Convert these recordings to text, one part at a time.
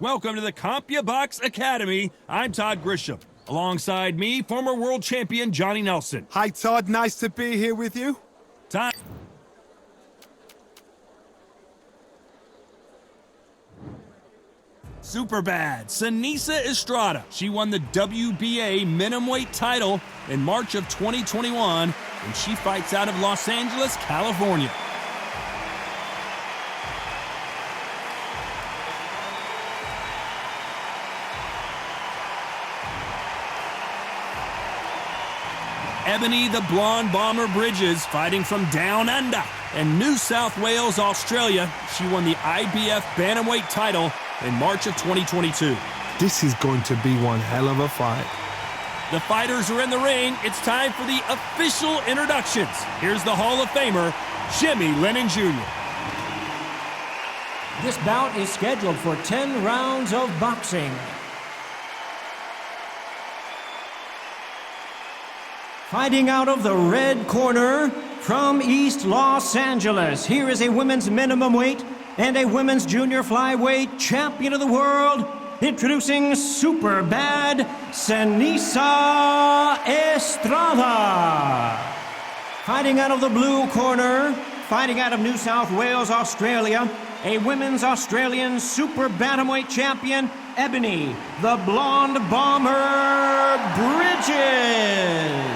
Welcome to the CompuBox Academy. I'm Todd Grisham. Alongside me, former world champion Johnny Nelson. Hi, Todd. Nice to be here with you. Time. Super bad. Seniesa Estrada. She won the WBA minimum-weight title in March of 2021, and she fights out of Los Angeles, California. Ebanie the Blonde Bomber Bridges, fighting from Down Under in New South Wales, Australia. She won the IBF Bantamweight title in March of 2022. This is going to be one hell of a fight. The fighters are in the ring. It's time for the official introductions. Here's the Hall of Famer, Jimmy Lennon Jr. This bout is scheduled for 10 rounds of boxing. Fighting out of the red corner from East Los Angeles, here is a women's minimum weight and a women's junior flyweight champion of the world, introducing super bad Seniesa Estrada. Fighting out of the blue corner, fighting out of New South Wales, Australia, a women's Australian super bantamweight champion, Ebanie, the Blonde Bomber Bridges.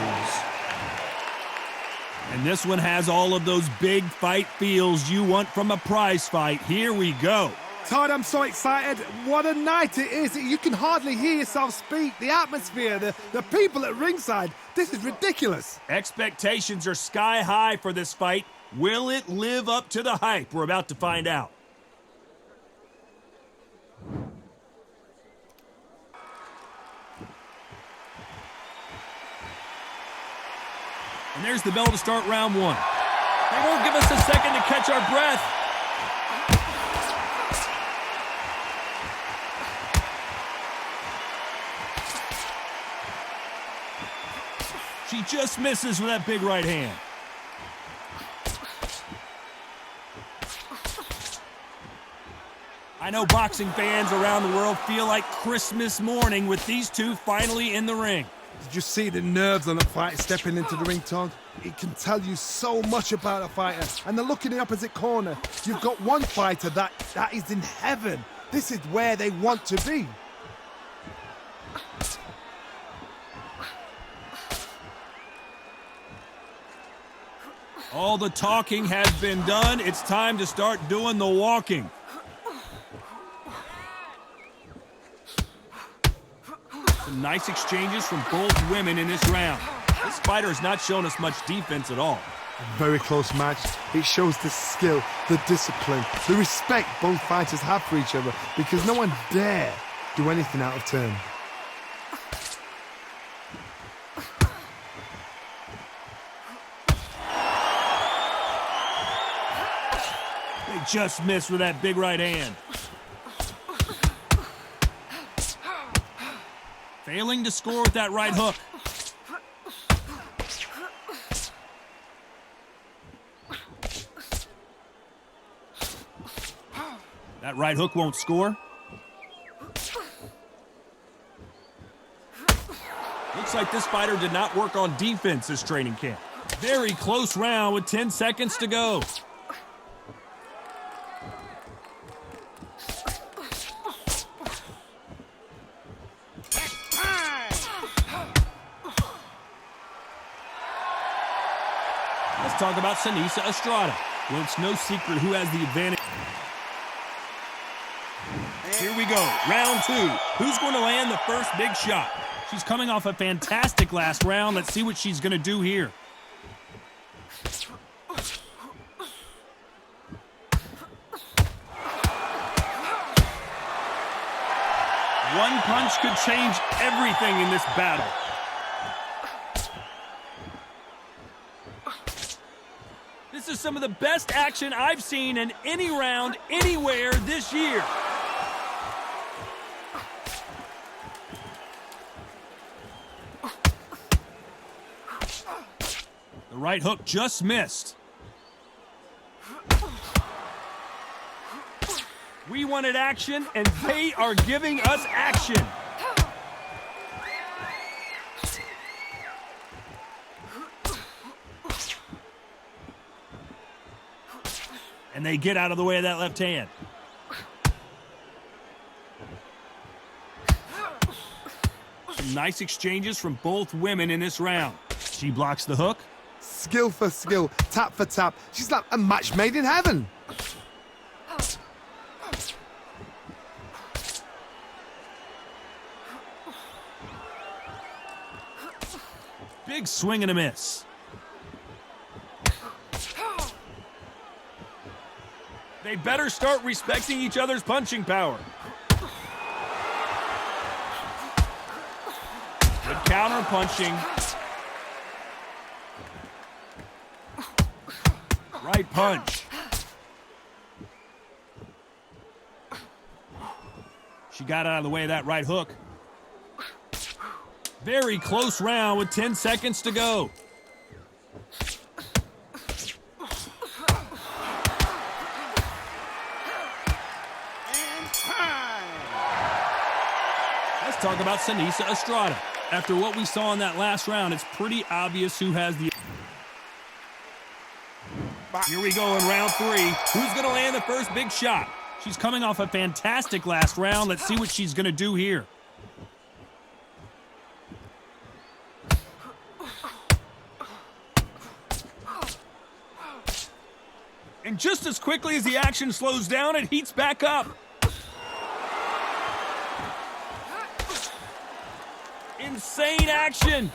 And this one has all of those big fight feels you want from a prize fight. Here we go. Todd, I'm so excited. What a night it is. You can hardly hear yourself speak. The atmosphere, the people at ringside. This is ridiculous. Expectations are sky high for this fight. Will it live up to the hype? We're about to find out. And there's the bell to start round one. They won't give us a second to catch our breath. She just misses with that big right hand. I know boxing fans around the world feel like Christmas morning with these two finally in the ring. Did you see the nerves on the fight stepping into the ring, Todd? It can tell you so much about a fighter. And the look in the opposite corner. You've got one fighter that is in heaven. This is where they want to be. All the talking has been done. It's time to start doing the walking. Some nice exchanges from both women in this round. This fighter has not shown us much defense at all. A very close match. It shows the skill, the discipline, the respect both fighters have for each other, because no one dare do anything out of turn. They just missed with that big right hand. Failing to score with that right hook. That right hook won't score. Looks like this fighter did not work on defense this training camp. Very close round with 10 seconds to go. Let's talk about Seniesa Estrada. Well, it's no secret who has the advantage. Here we go, round two. Who's going to land the first big shot? She's coming off a fantastic last round. Let's see what she's going to do here. One punch could change everything in this battle. This is some of the best action I've seen in any round, anywhere this year. The right hook just missed. We wanted action, and they are giving us action. And they get out of the way of that left hand. Some nice exchanges from both women in this round. She blocks the hook. Skill for skill, tap for tap. She's like a match made in heaven. Big swing and a miss. They better start respecting each other's punching power. Good counter punching. Right punch. She got out of the way of that right hook. Very close round with 10 seconds to go. Let's talk about Seniesa Estrada. After what we saw in that last round, it's pretty obvious who has the... Here we go in round 3. Who's going to land the first big shot? She's coming off a fantastic last round. Let's see what she's going to do here. And just as quickly as the action slows down, it heats back up. Insane action.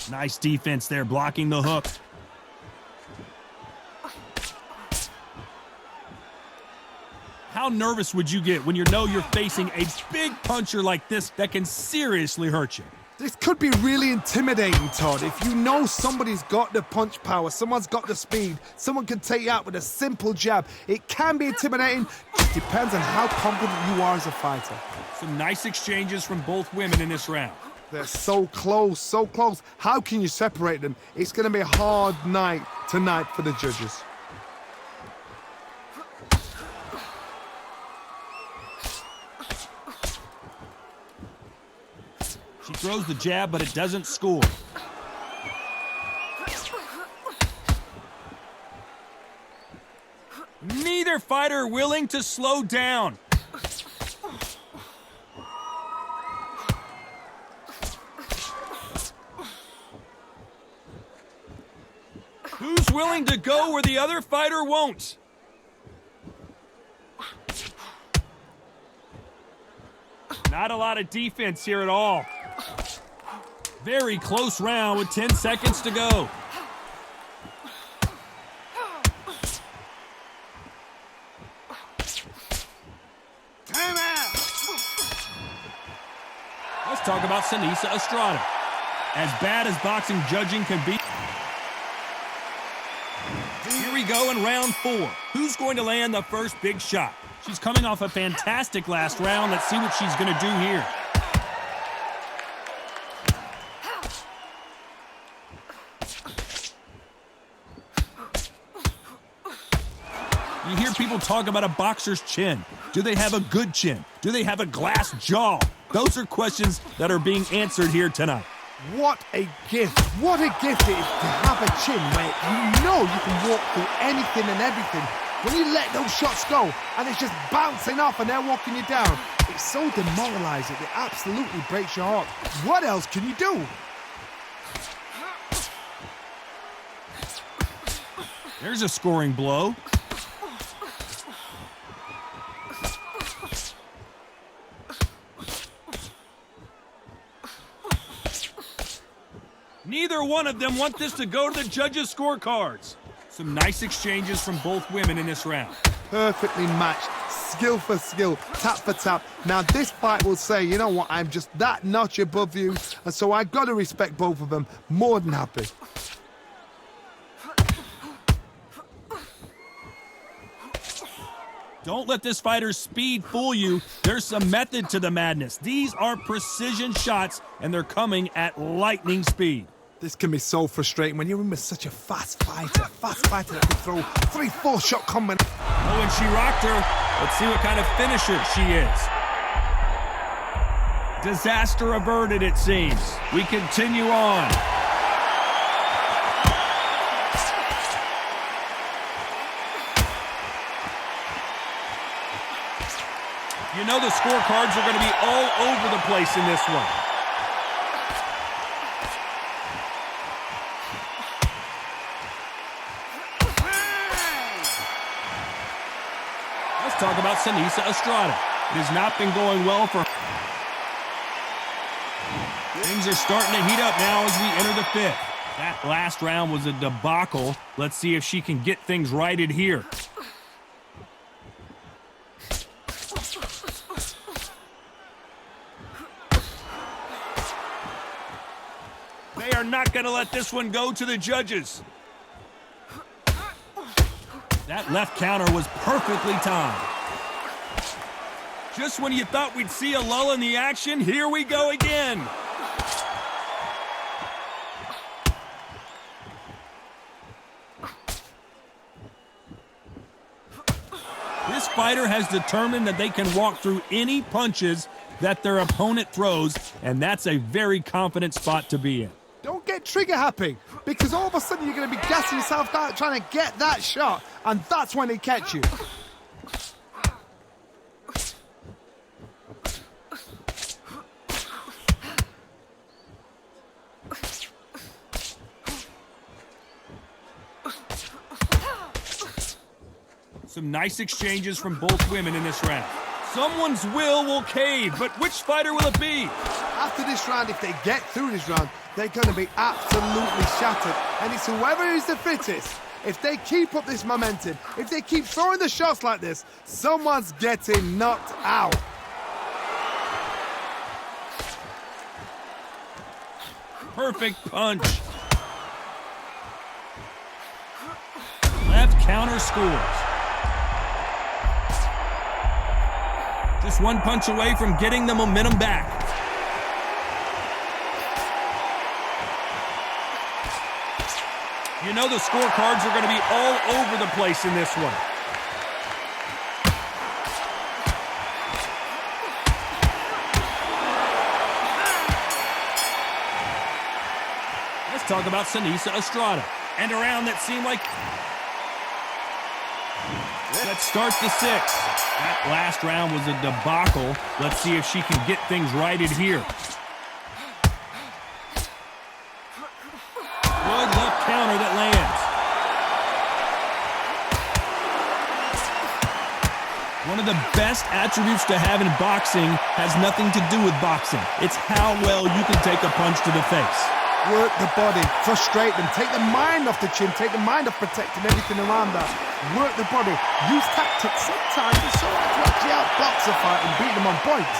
Nice defense there, blocking the hook. How nervous would you get when you know you're facing a big puncher like this that can seriously hurt you? This could be really intimidating, Todd. If you know somebody's got the punch power, someone's got the speed, someone can take you out with a simple jab. It can be intimidating. It depends on how confident you are as a fighter. Some nice exchanges from both women in this round. They're so close, so close. How can you separate them? It's going to be a hard night tonight for the judges. She throws the jab, but it doesn't score. Neither fighter willing to slow down. Who's willing to go where the other fighter won't? Not a lot of defense here at all. Very close round with 10 seconds to go. Let's talk about Seniesa Estrada. As bad as boxing judging can be. Here we go in round 4. Who's going to land the first big shot? She's coming off a fantastic last round. Let's see what she's going to do here. You hear people talk about a boxer's chin. Do they have a good chin? Do they have a glass jaw? Those are questions that are being answered here tonight. What a gift. What a gift it is to have a chin where you know you can walk through anything and everything. When you let those shots go and it's just bouncing off and they're walking you down, it's so demoralizing. It absolutely breaks your heart. What else can you do? There's a scoring blow. Neither one of them want this to go to the judges' scorecards. Some nice exchanges from both women in this round. Perfectly matched, skill for skill, tap for tap. Now this fight will say, you know what, I'm just that notch above you, and so I've got to respect both of them. More than happy. Don't let this fighter's speed fool you. There's some method to the madness. These are precision shots, and they're coming at lightning speed. This can be so frustrating when you're in with such a fast fighter that can throw 3-4 shot combinations. Oh, and she rocked her. Let's see what kind of finisher she is. Disaster averted, it seems. We continue on. You know the scorecards are going to be all over the place in this one. Let's talk about Seniesa Estrada. It has not been going well for her. Things are starting to heat up now as we enter the fifth. That last round was a debacle. Let's see if she can get things righted here. They are not going to let this one go to the judges. That left counter was perfectly timed. Just when you thought we'd see a lull in the action, here we go again. This fighter has determined that they can walk through any punches that their opponent throws, and that's a very confident spot to be in. Don't get trigger happy, because all of a sudden you're going to be gassing yourself out trying to get that shot, and that's when they catch you. Some nice exchanges from both women in this round. Someone's will cave, but which fighter will it be? After this round, if they get through this round, they're going to be absolutely shattered. And it's whoever is the fittest. If they keep up this momentum, if they keep throwing the shots like this, someone's getting knocked out. Perfect punch. Left counter scores. Just one punch away from getting the momentum back. You know the scorecards are going to be all over the place in this one. Let's talk about Seniesa Estrada. And a round that seemed like... Let's start the sixth. That last round was a debacle. Let's see if she can get things righted here. Good left counter that lands. One of the best attributes to have in boxing has nothing to do with boxing. It's how well you can take a punch to the face. Work the body, frustrate them, take the mind off the chin, take the mind off protecting everything around that. Work the body, use tactics. Sometimes it's so hard to actually outbox a fight and beat them on points.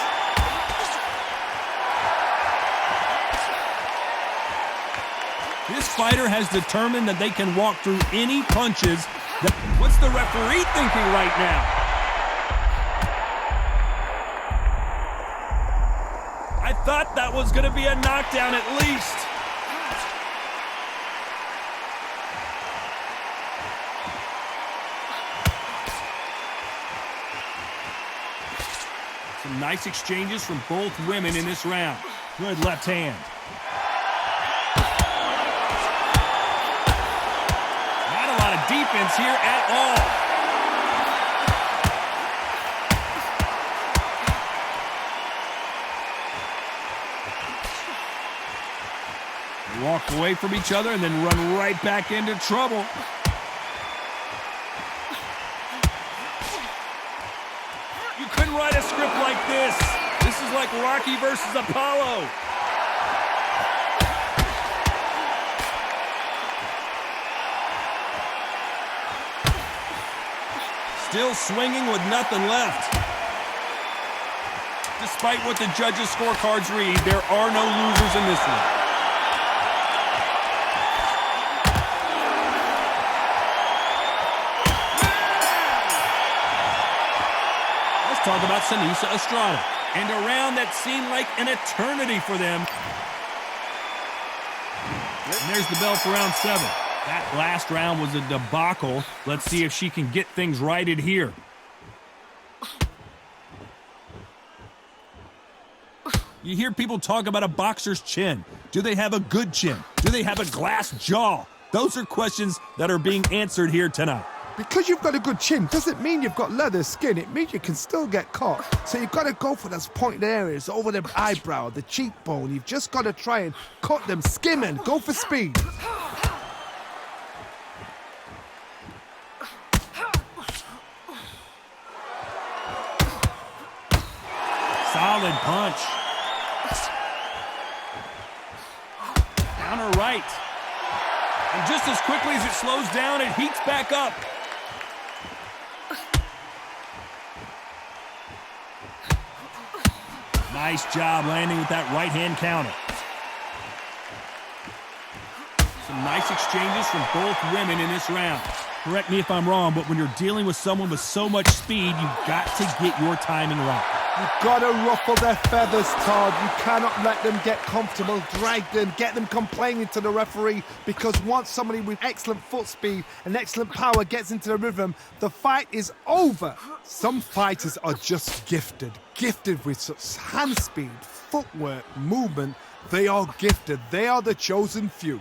This fighter has determined that they can walk through any punches. What's the referee thinking right now? I thought that was going to be a knockdown at least. Some nice exchanges from both women in this round. Good left hand. Not a lot of defense here at all. They walk away from each other and then run right back into trouble. You couldn't write a script like this. This is like Rocky versus Apollo. Still swinging with nothing left. Despite what the judges' scorecards read, there are no losers in this one. talk about Seniesa Estrada. And a round that seemed like an eternity for them. And there's the bell for round 7. That last round was a debacle. Let's see if she can get things righted here. You hear people talk about a boxer's chin. Do they have a good chin? Do they have a glass jaw? Those are questions that are being answered here tonight. Because you've got a good chin doesn't mean you've got leather skin. It means you can still get caught. So you've got to go for those pointed areas, over the eyebrow, the cheekbone. You've just got to try and cut them, skim and go for speed. Solid punch. Down her right. And just as quickly as it slows down, it heats back up. Nice job landing with that right-hand counter. Some nice exchanges from both women in this round. Correct me if I'm wrong, but when you're dealing with someone with so much speed, you've got to get your timing right. You've got to ruffle their feathers, Todd. You cannot let them get comfortable, drag them, get them complaining to the referee, because once somebody with excellent foot speed and excellent power gets into the rhythm, the fight is over. Some fighters are just gifted with such hand speed, footwork, movement. They are gifted. They are the chosen few.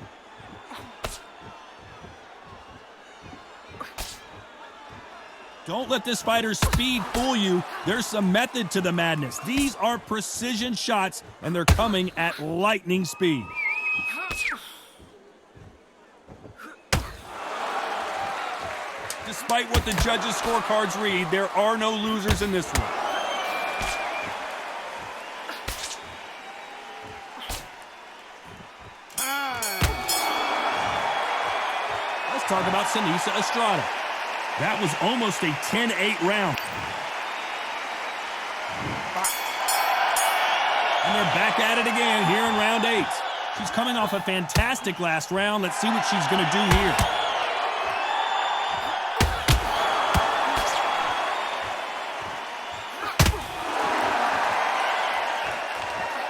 Don't let this fighter's speed fool you. There's some method to the madness. These are precision shots, and they're coming at lightning speed. Despite what the judges' scorecards read, there are no losers in this one. Let's talk about Seniesa Estrada. That was almost a 10-8 round. And they're back at it again here in round 8. She's coming off a fantastic last round. Let's see what she's going to do here.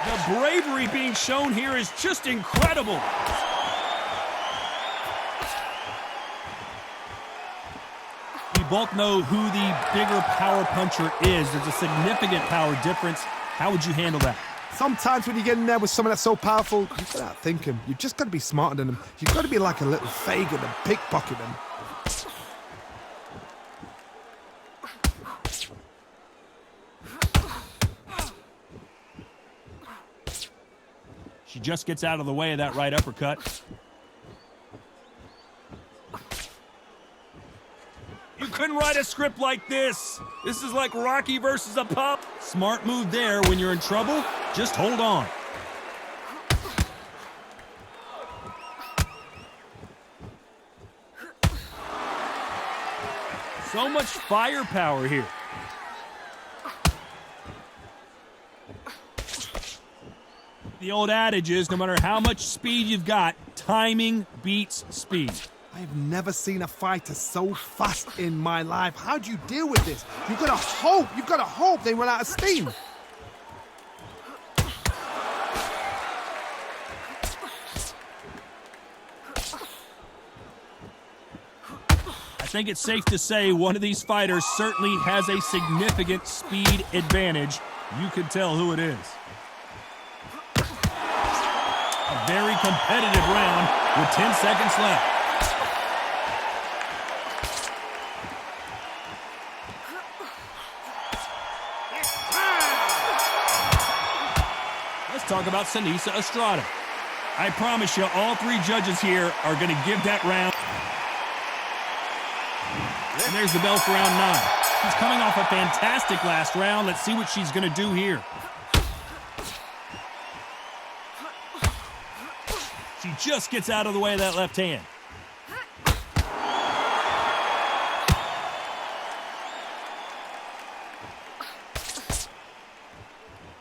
The bravery being shown here is just incredible. Both know who the bigger power puncher is. There's a significant power difference. How would you handle that? Sometimes when you get in there with someone that's so powerful, you've got to outthink him. You've just got to be smarter than him. You've got to be like a little Fagin and pickpocket him. She just gets out of the way of that right uppercut. You couldn't write a script like this. This is like Rocky versus a pup. Smart move there. When you're in trouble, just hold on. So much firepower here. The old adage is, no matter how much speed you've got, timing beats speed. I've never seen a fighter so fast in my life. How do you deal with this? You've got to hope they run out of steam. I think it's safe to say one of these fighters certainly has a significant speed advantage. You can tell who it is. A very competitive round with 10 seconds left. Let's talk about Seniesa Estrada. I promise you, all three judges here are going to give that round. And there's the bell for round 9. She's coming off a fantastic last round. Let's see what she's going to do here. She just gets out of the way of that left hand.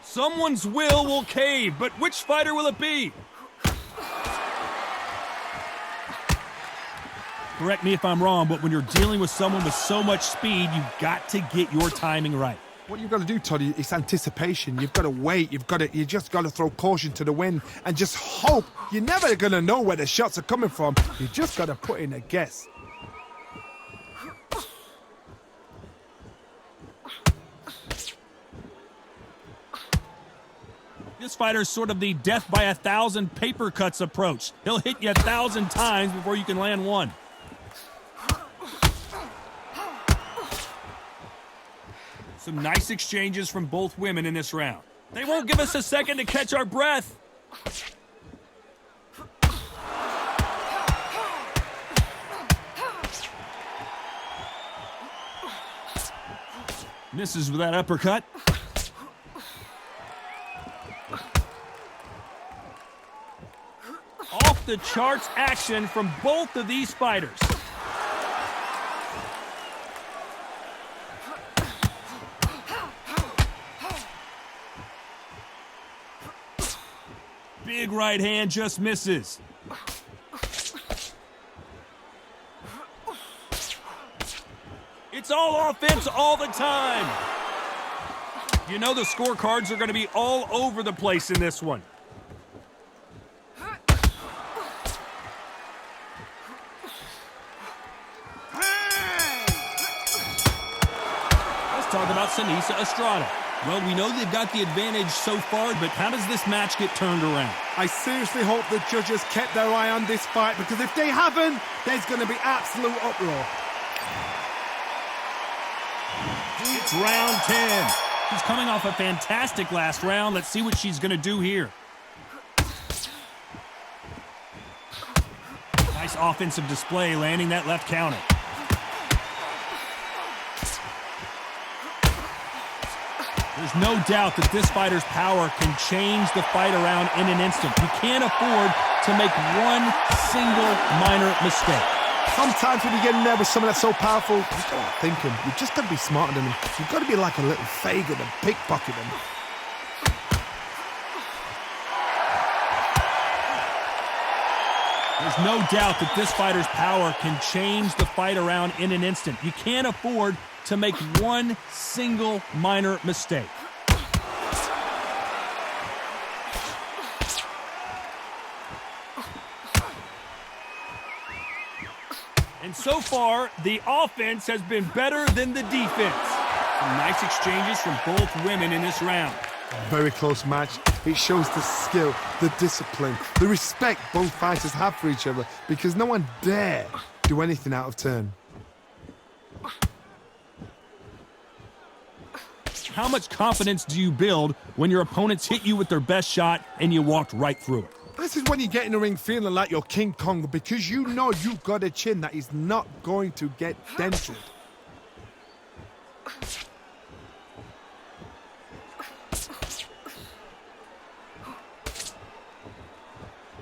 Someone's will cave, but which fighter will it be? Correct me if I'm wrong, but when you're dealing with someone with so much speed, you've got to get your timing right. What you've got to do, Toddy, is anticipation. You've got to wait. You just got to throw caution to the wind and just hope. You're never going to know where the shots are coming from. You just got to put in a guess. This fighter's sort of the death by 1,000 paper cuts approach. He'll hit you 1,000 times before you can land one. Some nice exchanges from both women in this round. They won't give us a second to catch our breath. Misses with that uppercut. Off the charts action from both of these fighters. Big right hand just misses. It's all offense all the time. You know the scorecards are going to be all over the place in this one. Let's talk about Seniesa Estrada. Well, we know they've got the advantage so far, but how does this match get turned around? I seriously hope the judges kept their eye on this fight, because if they haven't, there's going to be absolute uproar. It's round 10. She's coming off a fantastic last round. Let's see what she's going to do here. Nice offensive display, landing that left counter. There's no doubt that this fighter's power can change the fight around in an instant. You can't afford to make one single minor mistake. Sometimes when you get in there with someone that's so powerful, you've got to think him. You've just got to be smarter than him. You've got to be like a little Fagin and pickpocket him. There's no doubt that this fighter's power can change the fight around in an instant. You can't afford to make one single minor mistake. And so far, the offense has been better than the defense. Some nice exchanges from both women in this round. Very close match. It shows the skill, the discipline, the respect both fighters have for each other, because no one dare do anything out of turn. How much confidence do you build when your opponents hit you with their best shot and you walked right through it? This is when you get in the ring feeling like you're King Kong, because you know you've got a chin that is not going to get dented.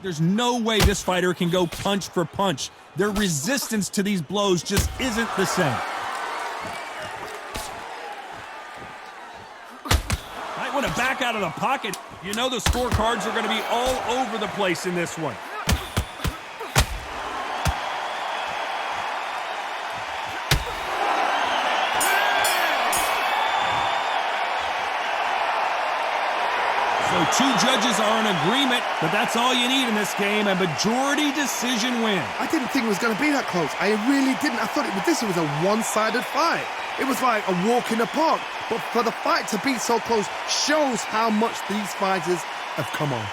There's no way this fighter can go punch for punch. Their resistance to these blows just isn't the same. Might want to back out of the pocket. You know the scorecards are going to be all over the place in this one. So 2 judges are in agreement, but that's all you need in this game. A majority decision win. I didn't think it was going to be that close. I really didn't. I thought it was a one-sided fight. It was like a walk in the park. But for the fight to be so close shows how much these fighters have come on.